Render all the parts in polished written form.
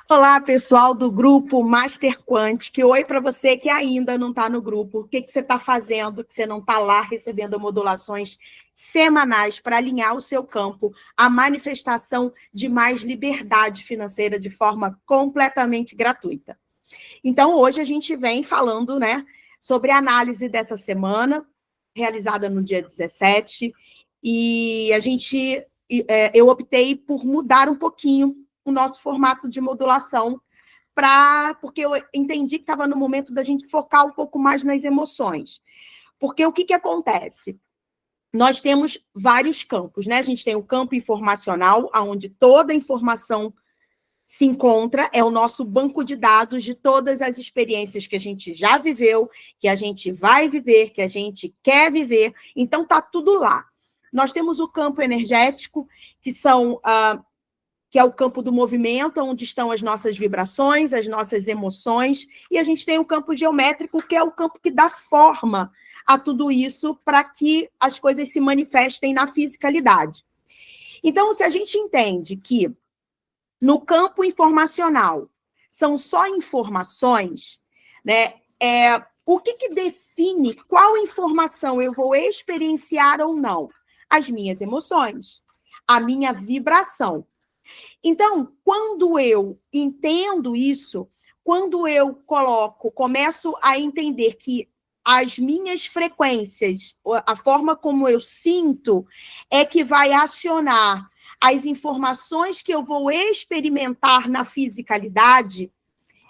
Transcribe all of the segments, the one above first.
Olá, pessoal do grupo Master Quantic. Oi para você que ainda não está no grupo. O que você está fazendo que você não está lá recebendo modulações semanais para alinhar o seu campo à manifestação de mais liberdade financeira de forma completamente gratuita? Então, hoje a gente vem falando, sobre a análise dessa semana, realizada no dia 17, e eu optei por mudar um pouquinho o nosso formato de modulação, porque eu entendi que estava no momento da gente focar um pouco mais nas emoções. Porque o que acontece? Nós temos vários campos, né? A gente tem o campo informacional, onde toda a informação se encontra, é o nosso banco de dados de todas as experiências que a gente já viveu, que a gente vai viver, que a gente quer viver. Então, está tudo lá. Nós temos o campo energético, que é o campo do movimento, onde estão as nossas vibrações, as nossas emoções, e a gente tem o campo geométrico, que é o campo que dá forma a tudo isso para que as coisas se manifestem na fisicalidade. Então, se a gente entende que no campo informacional são só informações, né? O que define qual informação eu vou experienciar ou não? As minhas emoções, a minha vibração. Então, quando eu entendo isso, quando eu começo a entender que as minhas frequências, a forma como eu sinto, é que vai acionar as informações que eu vou experimentar na fisicalidade,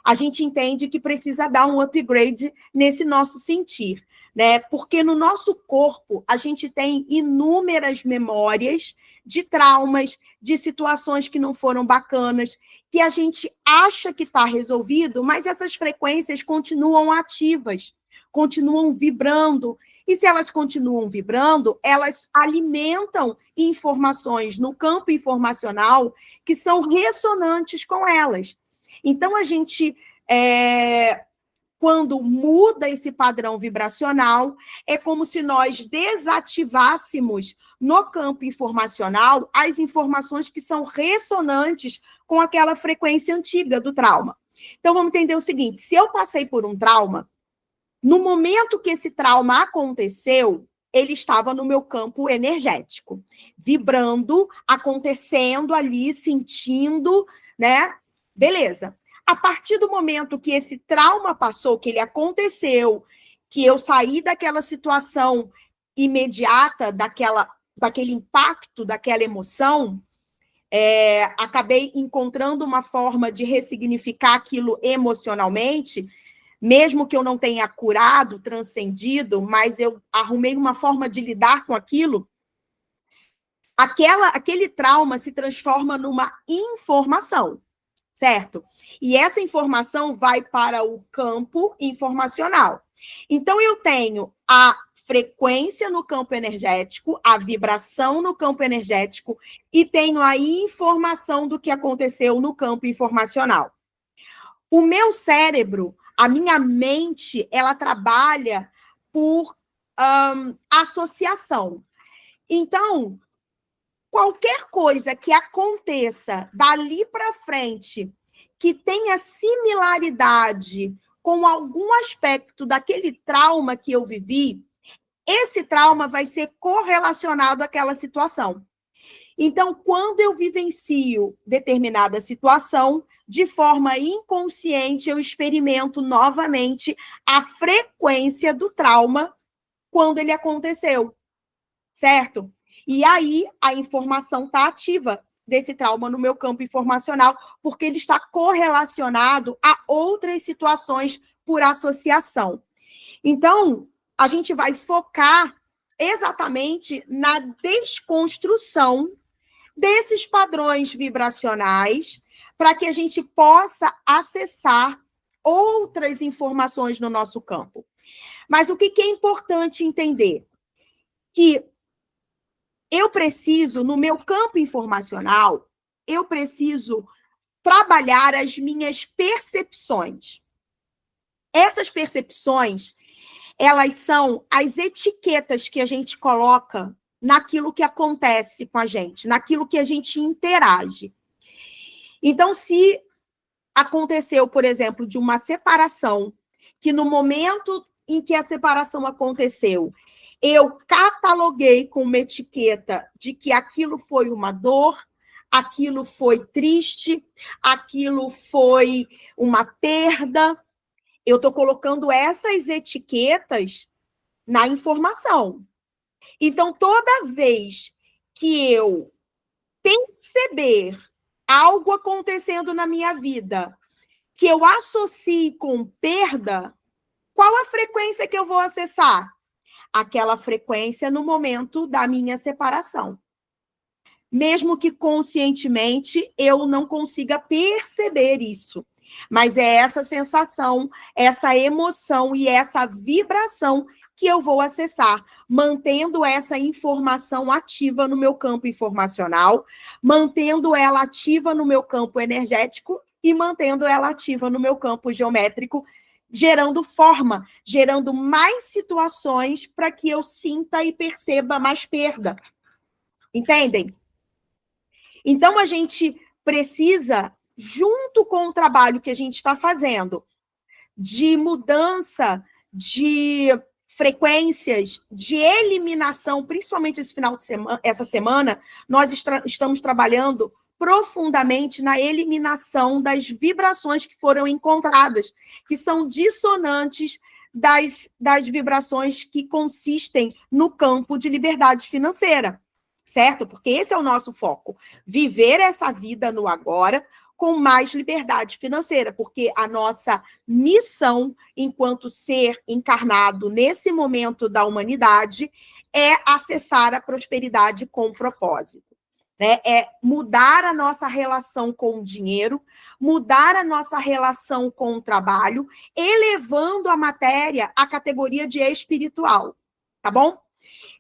a gente entende que precisa dar um upgrade nesse nosso sentir, né? Porque no nosso corpo a gente tem inúmeras memórias de traumas, de situações que não foram bacanas, que a gente acha que está resolvido, mas essas frequências continuam ativas, continuam vibrando. E se elas continuam vibrando, elas alimentam informações no campo informacional que são ressonantes com elas. Então, a gente, quando muda esse padrão vibracional, é como se nós desativássemos no campo informacional as informações que são ressonantes com aquela frequência antiga do trauma. Então, vamos entender o seguinte: se eu passei por um trauma, no momento que esse trauma aconteceu, ele estava no meu campo energético, vibrando, acontecendo ali, sentindo, né? Beleza. A partir do momento que esse trauma passou, que ele aconteceu, que eu saí daquela situação imediata, daquele impacto, daquela emoção, acabei encontrando uma forma de ressignificar aquilo emocionalmente, mesmo que eu não tenha curado, transcendido, mas eu arrumei uma forma de lidar com aquilo, aquele trauma se transforma numa informação, certo? E essa informação vai para o campo informacional. Então, eu tenho a frequência no campo energético, a vibração no campo energético e tenho a informação do que aconteceu no campo informacional. O meu cérebro, a minha mente, ela trabalha por associação. Então, qualquer coisa que aconteça dali para frente que tenha similaridade com algum aspecto daquele trauma que eu vivi, esse trauma vai ser correlacionado àquela situação. Então, quando eu vivencio determinada situação, de forma inconsciente, eu experimento novamente a frequência do trauma quando ele aconteceu, certo? E aí, a informação está ativa desse trauma no meu campo informacional, porque ele está correlacionado a outras situações por associação. Então, a gente vai focar exatamente na desconstrução desses padrões vibracionais para que a gente possa acessar outras informações no nosso campo. Mas o que é importante entender? Que eu preciso, no meu campo informacional, eu preciso trabalhar as minhas percepções. Essas percepções, elas são as etiquetas que a gente coloca naquilo que acontece com a gente, naquilo que a gente interage. Então, se aconteceu, por exemplo, de uma separação, que no momento em que a separação aconteceu, eu cataloguei com uma etiqueta de que aquilo foi uma dor, aquilo foi triste, aquilo foi uma perda. Eu estou colocando essas etiquetas na informação. Então, toda vez que eu perceber algo acontecendo na minha vida que eu associe com perda, qual a frequência que eu vou acessar? Aquela frequência no momento da minha separação. Mesmo que conscientemente eu não consiga perceber isso. Mas é essa sensação, essa emoção e essa vibração que eu vou acessar, mantendo essa informação ativa no meu campo informacional, mantendo ela ativa no meu campo energético e mantendo ela ativa no meu campo geométrico, gerando forma, gerando mais situações para que eu sinta e perceba mais perda. Entendem? Então, a gente precisa, junto com o trabalho que a gente está fazendo, de mudança de frequências, de eliminação, principalmente esse final de semana, essa semana, nós estamos trabalhando profundamente na eliminação das vibrações que foram encontradas, que são dissonantes das vibrações que consistem no campo de liberdade financeira, certo? Porque esse é o nosso foco, viver essa vida no agora, com mais liberdade financeira, porque a nossa missão, enquanto ser encarnado nesse momento da humanidade, é acessar a prosperidade com propósito. Né? É mudar a nossa relação com o dinheiro, mudar a nossa relação com o trabalho, elevando a matéria à categoria de espiritual. Tá bom?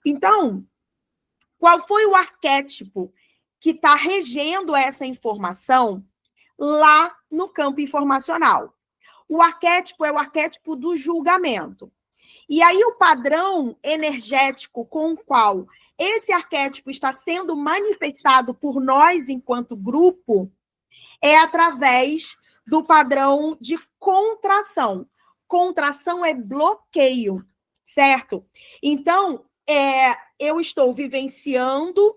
Então, qual foi o arquétipo que está regendo essa informação lá no campo informacional? O arquétipo é o arquétipo do julgamento. E aí o padrão energético com o qual esse arquétipo está sendo manifestado por nós enquanto grupo é através do padrão de contração. Contração é bloqueio, certo? Então, eu estou vivenciando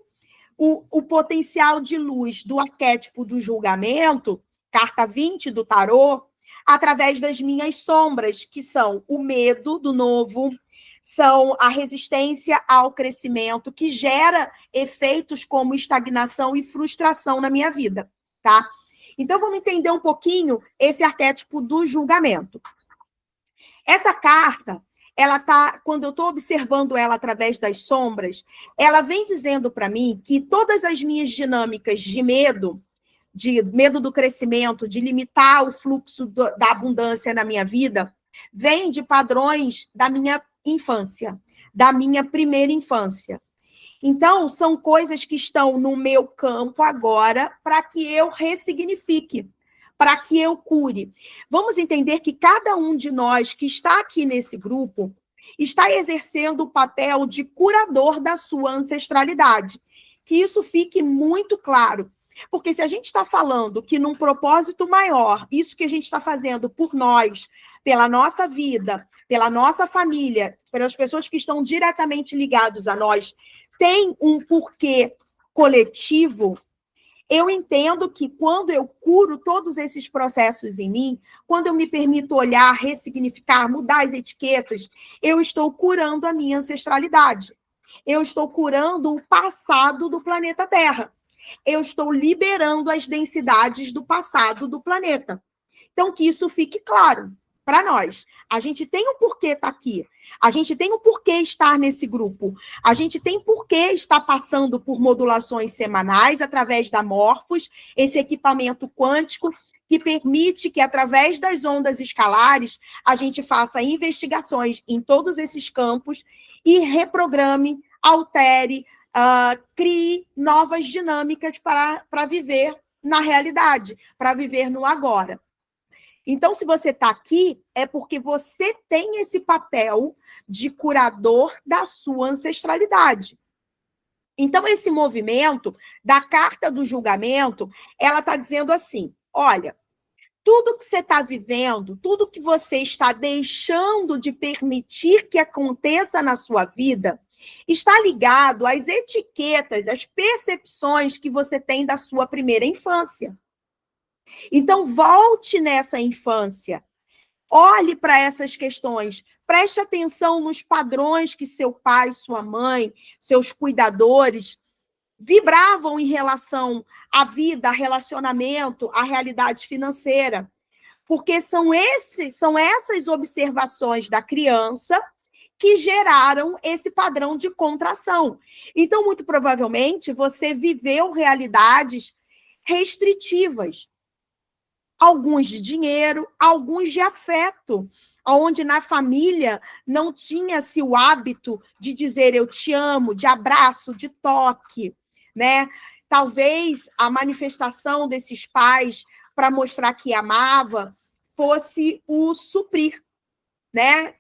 o potencial de luz do arquétipo do julgamento, carta 20 do tarô, através das minhas sombras, que são o medo do novo, são a resistência ao crescimento, que gera efeitos como estagnação e frustração na minha vida, tá? Então, vamos entender um pouquinho esse arquétipo do julgamento. Essa carta, quando eu estou observando ela através das sombras, ela vem dizendo para mim que todas as minhas dinâmicas de medo do crescimento, de limitar o fluxo da abundância na minha vida, vem de padrões da minha infância, da minha primeira infância. Então, são coisas que estão no meu campo agora para que eu ressignifique, para que eu cure. Vamos entender que cada um de nós que está aqui nesse grupo está exercendo o papel de curador da sua ancestralidade. Que isso fique muito claro. Porque se a gente está falando que num propósito maior, isso que a gente está fazendo por nós, pela nossa vida, pela nossa família, pelas pessoas que estão diretamente ligadas a nós, tem um porquê coletivo, eu entendo que quando eu curo todos esses processos em mim, quando eu me permito olhar, ressignificar, mudar as etiquetas, eu estou curando a minha ancestralidade. Eu estou curando o passado do planeta Terra. Eu estou liberando as densidades do passado do planeta. Então, que isso fique claro para nós. A gente tem um porquê estar aqui. A gente tem um porquê estar nesse grupo. A gente tem porquê estar passando por modulações semanais através da Morphos, esse equipamento quântico que permite que, através das ondas escalares, a gente faça investigações em todos esses campos e reprograme, altere, crie novas dinâmicas para viver na realidade, para viver no agora. Então, se você está aqui, é porque você tem esse papel de curador da sua ancestralidade. Então, esse movimento da carta do julgamento, ela está dizendo assim, olha, tudo que você está vivendo, tudo que você está deixando de permitir que aconteça na sua vida, está ligado às etiquetas, às percepções que você tem da sua primeira infância. Então, volte nessa infância. Olhe para essas questões. Preste atenção nos padrões que seu pai, sua mãe, seus cuidadores vibravam em relação à vida, a relacionamento, à realidade financeira. Porque são essas observações da criança que geraram esse padrão de contração. Então, muito provavelmente, você viveu realidades restritivas. Alguns de dinheiro, alguns de afeto, onde na família não tinha-se o hábito de dizer eu te amo, de abraço, de toque, né? Talvez a manifestação desses pais para mostrar que amava fosse o suprir, né?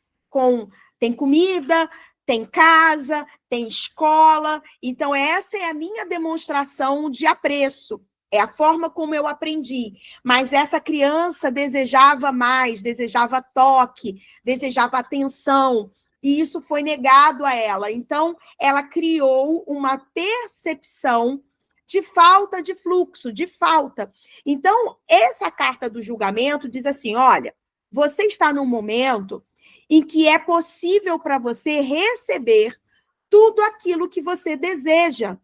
Tem comida, tem casa, tem escola. Então, essa é a minha demonstração de apreço. É a forma como eu aprendi. Mas essa criança desejava mais, desejava toque, desejava atenção. E isso foi negado a ela. Então, ela criou uma percepção de falta de fluxo, de falta. Então, essa carta do julgamento diz assim, olha, você está num momento em que é possível para você receber tudo aquilo que você deseja.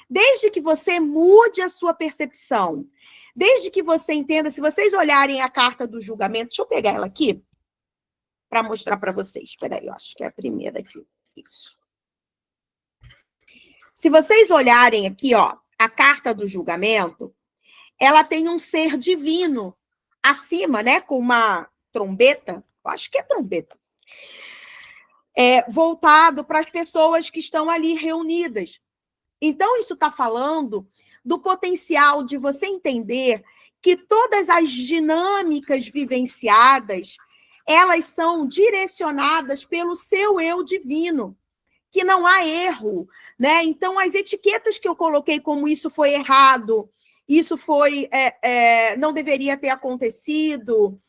Desde que você mude a sua percepção, desde que você entenda, se vocês olharem a carta do julgamento, deixa eu pegar ela aqui para mostrar para vocês. Espera aí, eu acho que é a primeira aqui. Isso. Se vocês olharem aqui, ó, a carta do julgamento, ela tem um ser divino acima, né, com uma trombeta, eu acho que é trombeta, voltado para as pessoas que estão ali reunidas. Então, isso está falando do potencial de você entender que todas as dinâmicas vivenciadas, elas são direcionadas pelo seu eu divino, que não há erro, né? Então, as etiquetas que eu coloquei como isso foi errado, isso foi não deveria ter acontecido,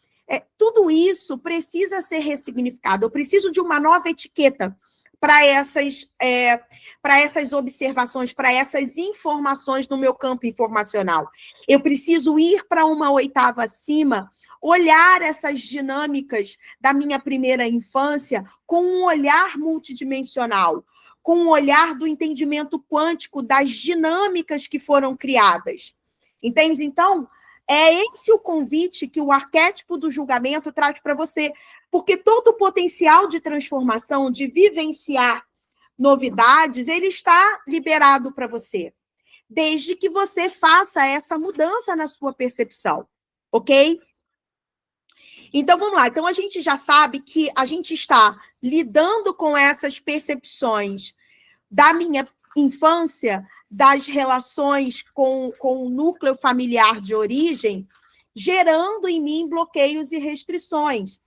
tudo isso precisa ser ressignificado. Eu preciso de uma nova etiqueta para essas observações, para essas informações no meu campo informacional. Eu preciso ir para uma oitava acima, olhar essas dinâmicas da minha primeira infância com um olhar multidimensional, com um olhar do entendimento quântico das dinâmicas que foram criadas. Entende? Então, é esse o convite que o arquétipo do julgamento traz para você, porque todo o potencial de transformação, de vivenciar novidades, ele está liberado para você, desde que você faça essa mudança na sua percepção, ok? Então, vamos lá. Então, a gente já sabe que a gente está lidando com essas percepções da minha infância, das relações com o núcleo familiar de origem, gerando em mim bloqueios e restrições,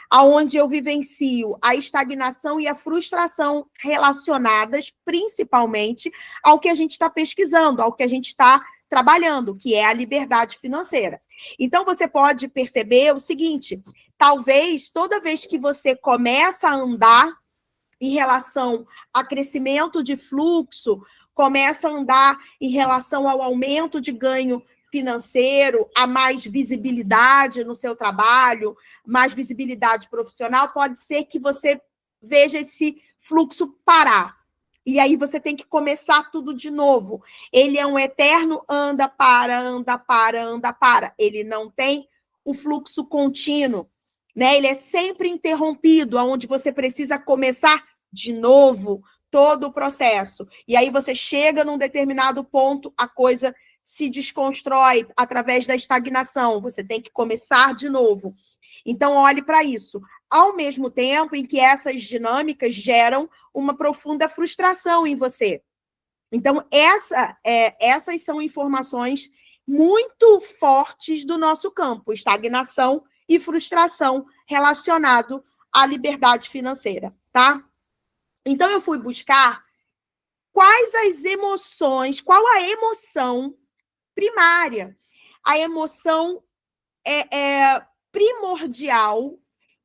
aonde eu vivencio a estagnação e a frustração relacionadas principalmente ao que a gente está pesquisando, ao que a gente está trabalhando, que é a liberdade financeira. Então, você pode perceber o seguinte, talvez toda vez que você começa a andar em relação a crescimento de fluxo, começa a andar em relação ao aumento de ganho financeiro, a mais visibilidade no seu trabalho, mais visibilidade profissional, pode ser que você veja esse fluxo parar. E aí você tem que começar tudo de novo. Ele é um eterno anda, para, anda, para, anda, para. Ele não tem o fluxo contínuo, né? Ele é sempre interrompido, onde você precisa começar de novo todo o processo. E aí você chega num determinado ponto, a coisa se desconstrói através da estagnação. Você tem que começar de novo. Então, olhe para isso. Ao mesmo tempo em que essas dinâmicas geram uma profunda frustração em você. Então, essas são informações muito fortes do nosso campo, estagnação e frustração relacionado à liberdade financeira, tá? Então, eu fui buscar quais as emoções, qual a emoção primária, a emoção primordial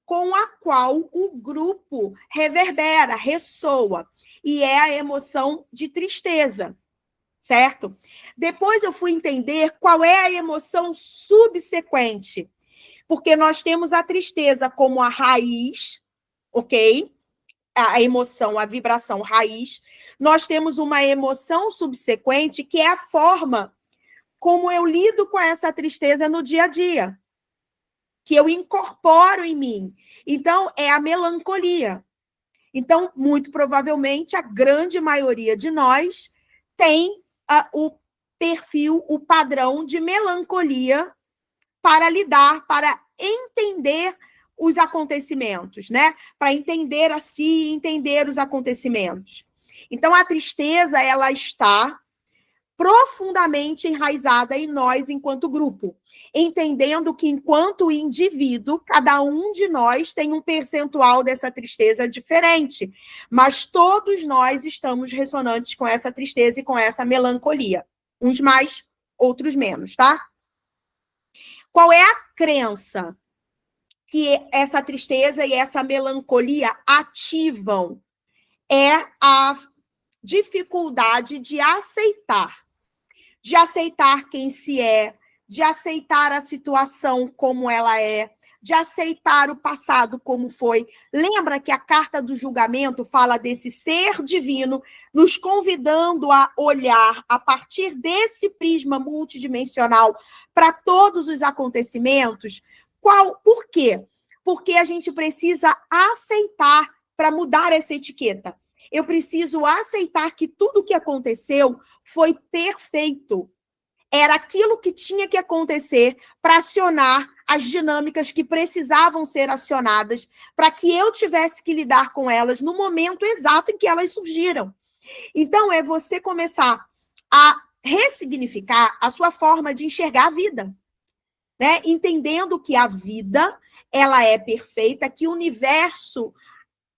com a qual o grupo reverbera, ressoa, e é a emoção de tristeza, certo? Depois eu fui entender qual é a emoção subsequente, porque nós temos a tristeza como a raiz, ok? A emoção, a vibração raiz. Nós temos uma emoção subsequente, que é a forma como eu lido com essa tristeza no dia a dia, que eu incorporo em mim. Então, é a melancolia. Então, muito provavelmente, a grande maioria de nós tem o perfil, o padrão de melancolia para lidar, para entender os acontecimentos, né? Para entender a si, entender os acontecimentos. Então, a tristeza, ela está profundamente enraizada em nós enquanto grupo, entendendo que, enquanto indivíduo, cada um de nós tem um percentual dessa tristeza diferente, mas todos nós estamos ressonantes com essa tristeza e com essa melancolia, uns mais, outros menos, tá? Qual é a crença que essa tristeza e essa melancolia ativam? É a dificuldade de aceitar quem se é, de aceitar a situação como ela é, de aceitar o passado como foi. Lembra que a carta do julgamento fala desse ser divino nos convidando a olhar a partir desse prisma multidimensional para todos os acontecimentos? Por quê? Porque a gente precisa aceitar para mudar essa etiqueta. Eu preciso aceitar que tudo o que aconteceu foi perfeito. Era aquilo que tinha que acontecer para acionar as dinâmicas que precisavam ser acionadas, para que eu tivesse que lidar com elas no momento exato em que elas surgiram. Então, é você começar a ressignificar a sua forma de enxergar a vida, né? Entendendo que a vida, ela é perfeita, que o universo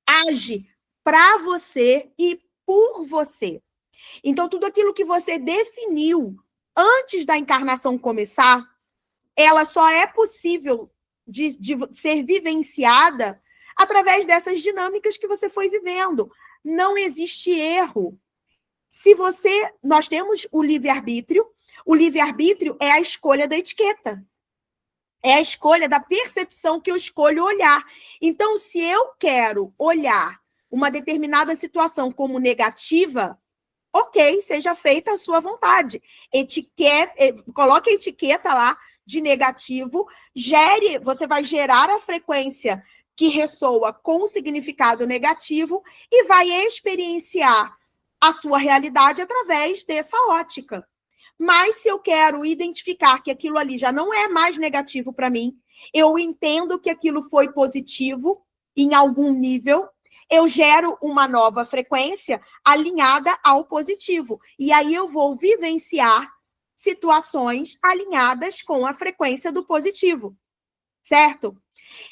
age para você e por você. Então, tudo aquilo que você definiu antes da encarnação começar, ela só é possível de ser vivenciada através dessas dinâmicas que você foi vivendo. Não existe erro. Nós temos o livre-arbítrio é a escolha da etiqueta. É a escolha da percepção que eu escolho olhar. Então, se eu quero olhar uma determinada situação como negativa, ok, seja feita a sua vontade. Coloque a etiqueta lá de negativo, você vai gerar a frequência que ressoa com o significado negativo e vai experienciar a sua realidade através dessa ótica. Mas se eu quero identificar que aquilo ali já não é mais negativo para mim, eu entendo que aquilo foi positivo em algum nível, eu gero uma nova frequência alinhada ao positivo. E aí eu vou vivenciar situações alinhadas com a frequência do positivo, certo?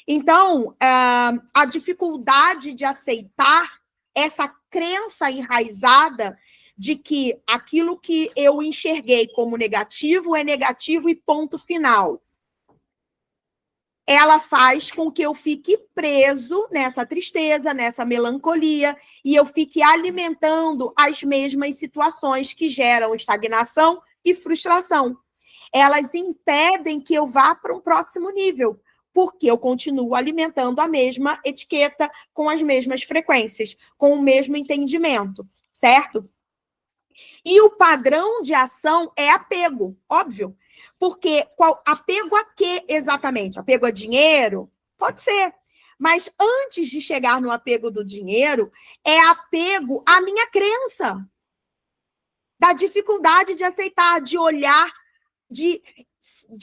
Então, a dificuldade de aceitar essa crença enraizada de que aquilo que eu enxerguei como negativo é negativo e ponto final. Ela faz com que eu fique preso nessa tristeza, nessa melancolia, e eu fique alimentando as mesmas situações que geram estagnação e frustração. Elas impedem que eu vá para um próximo nível, porque eu continuo alimentando a mesma etiqueta, com as mesmas frequências, com o mesmo entendimento, certo? E o padrão de ação é apego, óbvio. Porque apego a quê exatamente? Apego a dinheiro? Pode ser. Mas antes de chegar no apego do dinheiro, é apego à minha crença. Da dificuldade de aceitar, de olhar, de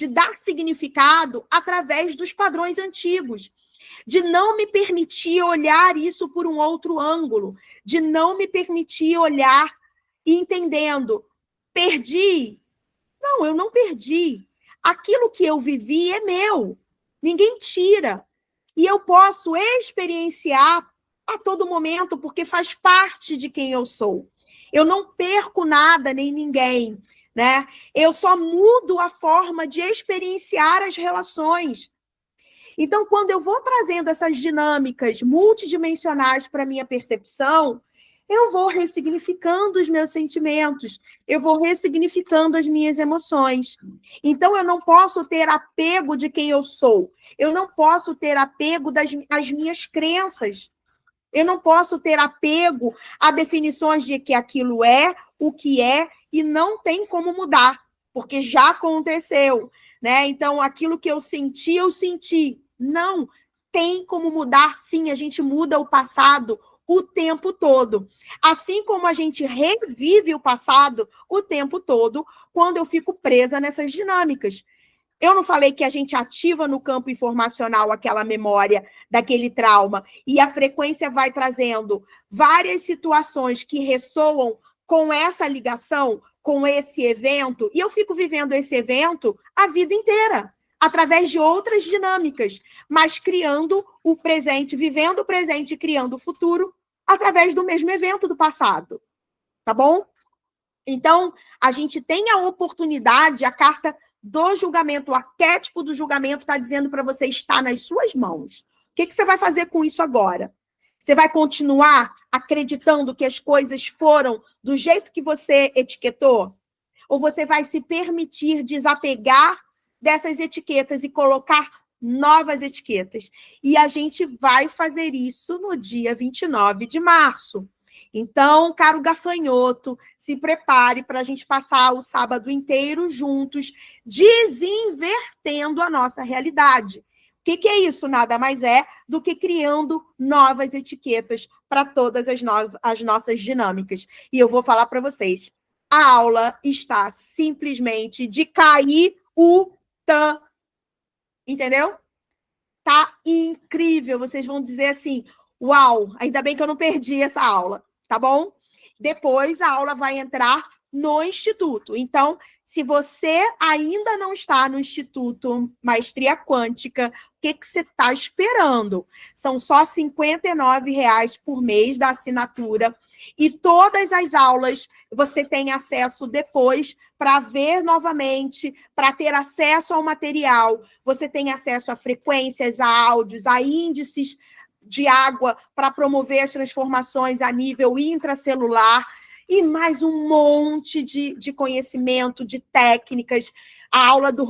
dar significado através dos padrões antigos. De não me permitir olhar isso por um outro ângulo. De não me permitir olhar entendendo, perdi. Não, eu não perdi. Aquilo que eu vivi é meu. Ninguém tira. E eu posso experienciar a todo momento, porque faz parte de quem eu sou. Eu não perco nada nem ninguém. né? Eu só mudo a forma de experienciar as relações. Então, quando eu vou trazendo essas dinâmicas multidimensionais para a minha percepção, eu vou ressignificando os meus sentimentos, eu vou ressignificando as minhas emoções. Então, eu não posso ter apego de quem eu sou, eu não posso ter apego às minhas crenças, eu não posso ter apego a definições de que aquilo é o que é e não tem como mudar, porque já aconteceu, né? Então, aquilo que eu senti, eu senti. Não, tem como mudar, sim, a gente muda o passado o tempo todo. Assim como a gente revive o passado o tempo todo, quando eu fico presa nessas dinâmicas. Eu não falei que a gente ativa no campo informacional aquela memória daquele trauma e a frequência vai trazendo várias situações que ressoam com essa ligação, com esse evento, e eu fico vivendo esse evento a vida inteira, através de outras dinâmicas, mas criando o presente, vivendo o presente e criando o futuro através do mesmo evento do passado. Tá bom? Então, a gente tem a oportunidade, a carta do julgamento, o arquétipo do julgamento está dizendo para você, está nas suas mãos. O que você vai fazer com isso agora? Você vai continuar acreditando que as coisas foram do jeito que você etiquetou? Ou você vai se permitir desapegar dessas etiquetas e colocar novas etiquetas? E a gente vai fazer isso no dia 29 de março. Então, caro gafanhoto, se prepare para a gente passar o sábado inteiro juntos, desinvertendo a nossa realidade. O que é isso? Nada mais é do que criando novas etiquetas para todas as nossas dinâmicas. E eu vou falar para vocês, a aula está simplesmente de cair o tan. Entendeu? Tá incrível. Vocês vão dizer assim, uau, ainda bem que eu não perdi essa aula. Tá bom? Depois a aula vai entrar no Instituto. Então, se você ainda não está no Instituto Maestria Quântica, o que você está esperando? São só R$ 59,00 por mês da assinatura. E todas as aulas você tem acesso depois para ver novamente, para ter acesso ao material. Você tem acesso a frequências, a áudios, a índices de água para promover as transformações a nível intracelular e mais um monte de conhecimento, de técnicas. A aula do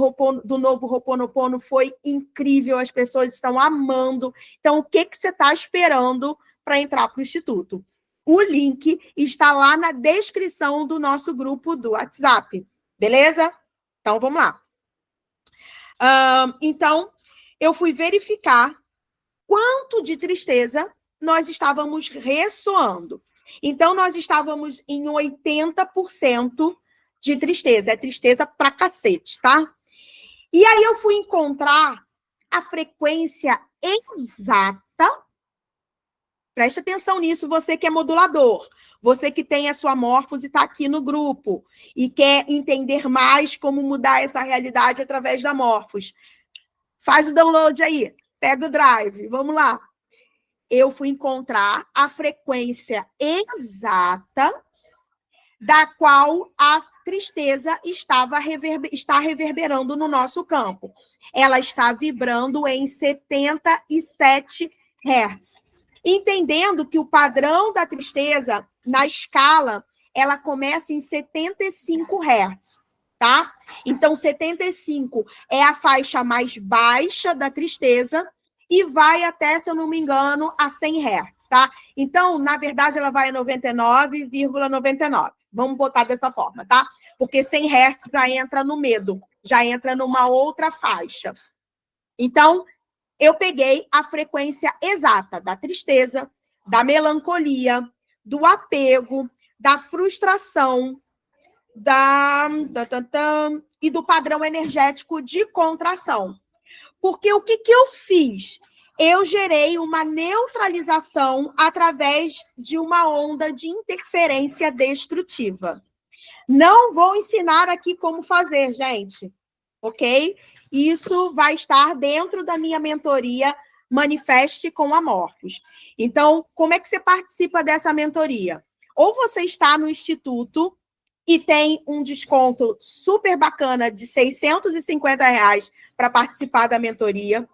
novo Ho'oponopono foi incrível, as pessoas estão amando. Então, o que você está esperando para entrar para o Instituto? O link está lá na descrição do nosso grupo do WhatsApp, beleza? Então, vamos lá. Então, eu fui verificar quanto de tristeza nós estávamos ressoando. Então, nós estávamos em 80% de tristeza. É tristeza pra cacete, tá? E aí eu fui encontrar a frequência exata. Preste atenção nisso, você que é modulador. Você que tem a sua Morfos e está aqui no grupo. E quer entender mais como mudar essa realidade através da Morfos. Faz o download aí. Pega o drive, vamos lá. Eu fui encontrar a frequência exata da qual a tristeza está reverberando no nosso campo. Ela está vibrando em 77 Hz. Entendendo que o padrão da tristeza, na escala, ela começa em 75 Hz, tá? Então, 75 é a faixa mais baixa da tristeza e vai até, se eu não me engano, a 100 Hz, tá? Então, na verdade, ela vai a 99,99. Vamos botar dessa forma, tá? Porque 100 Hz já entra no medo, já entra numa outra faixa. Então, eu peguei a frequência exata da tristeza, da melancolia, do apego, da frustração, e do padrão energético de contração. Porque o que eu fiz? Eu gerei uma neutralização através de uma onda de interferência destrutiva. Não vou ensinar aqui como fazer, gente, ok? Isso vai estar dentro da minha mentoria Manifeste com Amorfos. Então, como é que você participa dessa mentoria? Ou você está no Instituto e tem um desconto super bacana de R$ 650 para participar da mentoria.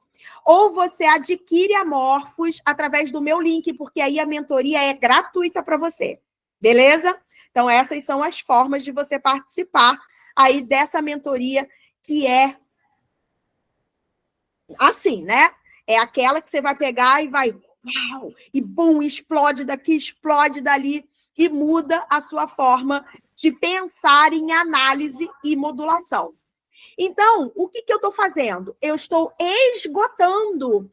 Ou você adquire a Morphos através do meu link, porque aí a mentoria é gratuita para você. Beleza? Então, essas são as formas de você participar aí dessa mentoria, que é assim, né? É aquela que você vai pegar e vai, uau, e bum, explode daqui, explode dali, e muda a sua forma de pensar em análise e modulação. Então, o que eu estou fazendo? Eu estou esgotando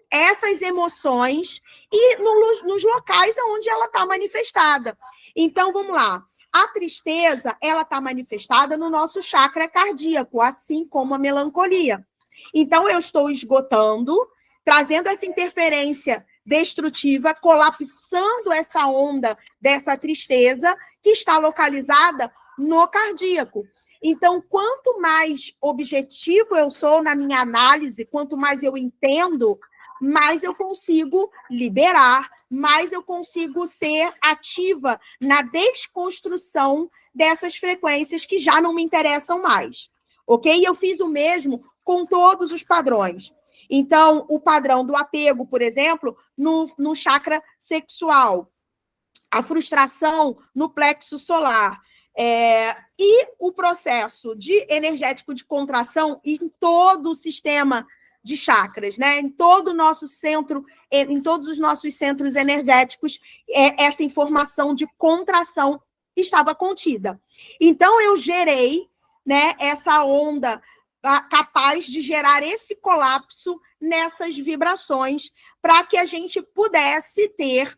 essas emoções e nos locais onde ela está manifestada. Então, vamos lá. A tristeza, ela está manifestada no nosso chakra cardíaco, assim como a melancolia. Então, eu estou esgotando, trazendo essa interferência destrutiva, colapsando essa onda dessa tristeza que está localizada no cardíaco. Então, quanto mais objetivo eu sou na minha análise, quanto mais eu entendo, mais eu consigo liberar, mais eu consigo ser ativa na desconstrução dessas frequências que já não me interessam mais. Ok? Eu fiz o mesmo com todos os padrões. Então, o padrão do apego, por exemplo, no chakra sexual, a frustração no plexo solar, e o processo energético de contração em todo o sistema de chakras, né? Em todo o nosso centro, em todos os nossos centros energéticos, essa informação de contração estava contida. Então, eu gerei, né, essa onda capaz de gerar esse colapso nessas vibrações para que a gente pudesse ter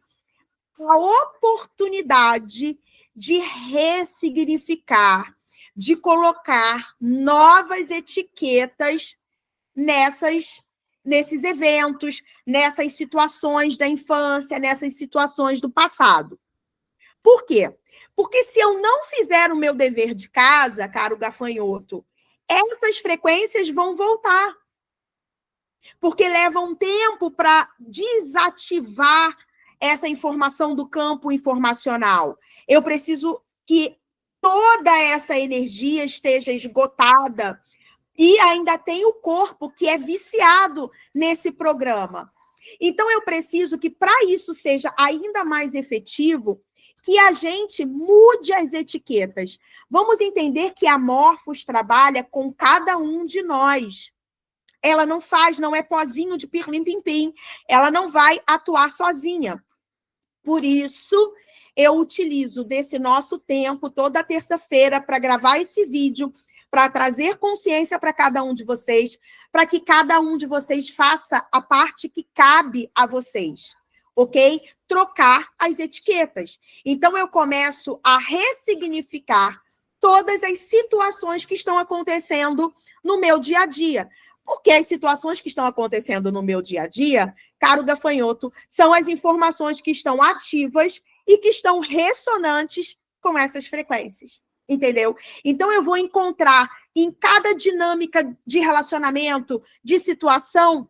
a oportunidade de ressignificar, de colocar novas etiquetas nesses eventos, nessas situações da infância, nessas situações do passado. Por quê? Porque se eu não fizer o meu dever de casa, caro gafanhoto, essas frequências vão voltar. Porque leva um tempo para desativar essa informação do campo informacional. Eu preciso que toda essa energia esteja esgotada e ainda tem o corpo que é viciado nesse programa. Então, eu preciso que, para isso seja ainda mais efetivo, que a gente mude as etiquetas. Vamos entender que a Morphos trabalha com cada um de nós. Ela não é pozinho de pirlim-pim-pim. Ela não vai atuar sozinha. Por isso, eu utilizo desse nosso tempo, toda terça-feira, para gravar esse vídeo, para trazer consciência para cada um de vocês, para que cada um de vocês faça a parte que cabe a vocês, ok? Trocar as etiquetas. Então, eu começo a ressignificar todas as situações que estão acontecendo no meu dia a dia. Porque as situações que estão acontecendo no meu dia a dia, caro gafanhoto, são as informações que estão ativas e que estão ressonantes com essas frequências. Entendeu? Então, eu vou encontrar em cada dinâmica de relacionamento, de situação,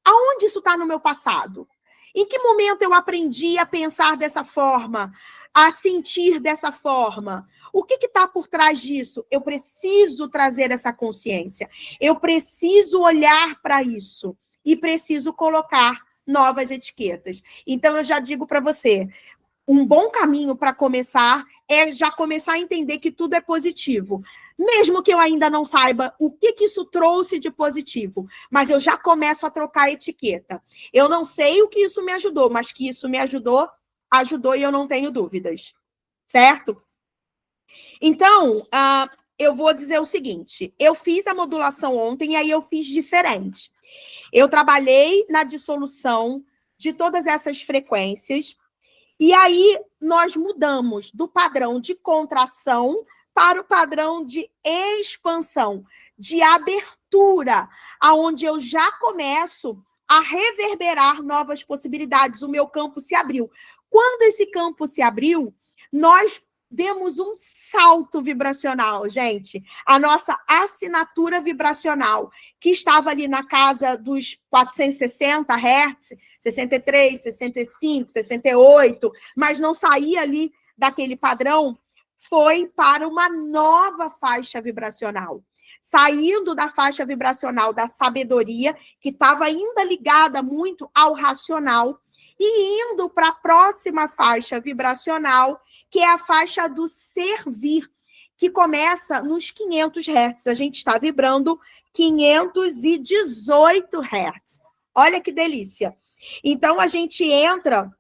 aonde isso está no meu passado. Em que momento eu aprendi a pensar dessa forma, a sentir dessa forma? O que está por trás disso? Eu preciso trazer essa consciência. Eu preciso olhar para isso e preciso colocar novas etiquetas. Então, eu já digo para você, um bom caminho para começar é já começar a entender que tudo é positivo. Mesmo que eu ainda não saiba o que isso trouxe de positivo, mas eu já começo a trocar a etiqueta. Eu não sei o que isso me ajudou, mas que isso me ajudou e eu não tenho dúvidas. Certo? Então, eu vou dizer o seguinte, eu fiz a modulação ontem e aí eu fiz diferente. Eu trabalhei na dissolução de todas essas frequências e aí nós mudamos do padrão de contração para o padrão de expansão, de abertura, aonde eu já começo a reverberar novas possibilidades. O meu campo se abriu. Quando esse campo se abriu, nós demos um salto vibracional, gente. A nossa assinatura vibracional, que estava ali na casa dos 460 Hz, 63, 65, 68, mas não saía ali daquele padrão, foi para uma nova faixa vibracional. Saindo da faixa vibracional da sabedoria, que estava ainda ligada muito ao racional, e indo para a próxima faixa vibracional, que é a faixa do servir, que começa nos 500 Hz. A gente está vibrando 518 Hz. Olha que delícia. Então, a gente entra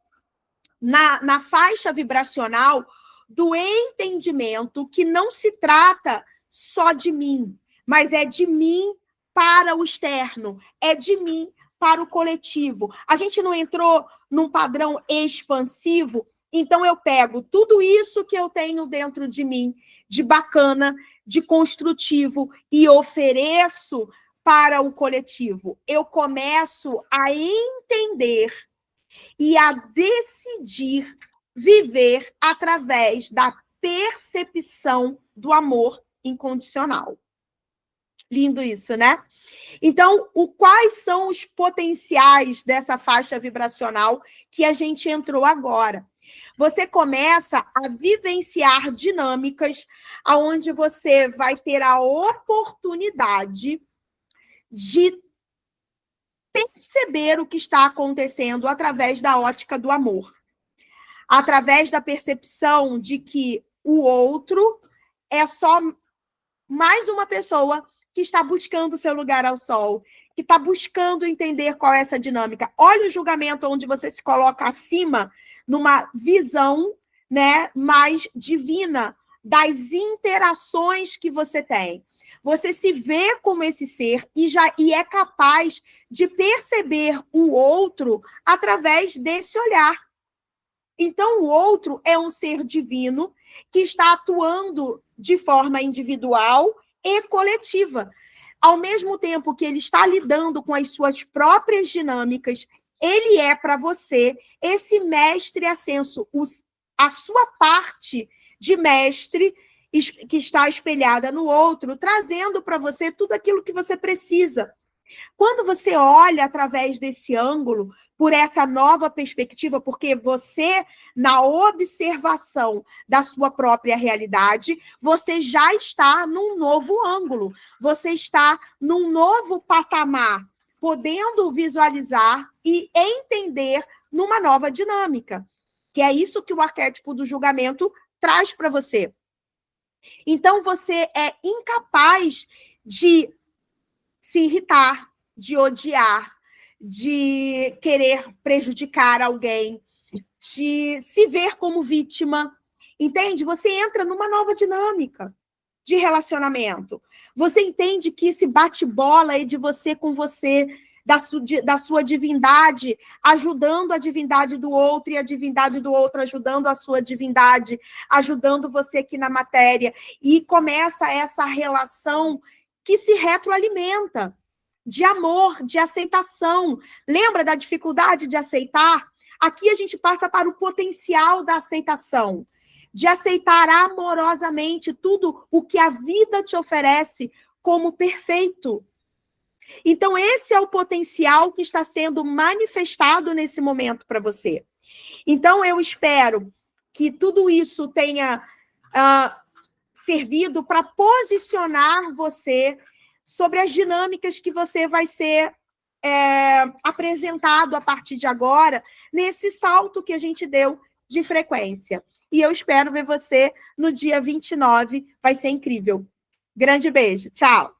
na faixa vibracional do entendimento que não se trata só de mim, mas é de mim para o externo, é de mim para o coletivo. A gente não entrou num padrão expansivo, então eu pego tudo isso que eu tenho dentro de mim, de bacana, de construtivo, e ofereço para o coletivo. Eu começo a entender e a decidir viver através da percepção do amor incondicional. Lindo isso, né? Então, quais são os potenciais dessa faixa vibracional que a gente entrou agora? Você começa a vivenciar dinâmicas onde você vai ter a oportunidade de perceber o que está acontecendo através da ótica do amor. Através da percepção de que o outro é só mais uma pessoa que está buscando seu lugar ao sol, que está buscando entender qual é essa dinâmica. Olha o julgamento onde você se coloca acima, numa visão, né, mais divina das interações que você tem. Você se vê como esse ser e é capaz de perceber o outro através desse olhar. Então, o outro é um ser divino que está atuando de forma individual e coletiva. Ao mesmo tempo que ele está lidando com as suas próprias dinâmicas, ele é para você esse mestre ascenso, a sua parte de mestre que está espelhada no outro, trazendo para você tudo aquilo que você precisa. Quando você olha através desse ângulo, por essa nova perspectiva, porque você, na observação da sua própria realidade, você já está num novo ângulo, você está num novo patamar, podendo visualizar e entender numa nova dinâmica, que é isso que o arquétipo do julgamento traz para você. Então, você é incapaz de se irritar, de odiar, de querer prejudicar alguém, de se ver como vítima, entende? Você entra numa nova dinâmica de relacionamento. Você entende que esse bate-bola é de você com você, da sua divindade, ajudando a divindade do outro, e a divindade do outro ajudando a sua divindade, ajudando você aqui na matéria. E começa essa relação que se retroalimenta, de amor, de aceitação. Lembra da dificuldade de aceitar? Aqui a gente passa para o potencial da aceitação, de aceitar amorosamente tudo o que a vida te oferece como perfeito. Então, esse é o potencial que está sendo manifestado nesse momento para você. Então, eu espero que tudo isso tenha servido para posicionar você sobre as dinâmicas que você vai ser apresentado a partir de agora, nesse salto que a gente deu de frequência. E eu espero ver você no dia 29, vai ser incrível. Grande beijo, tchau!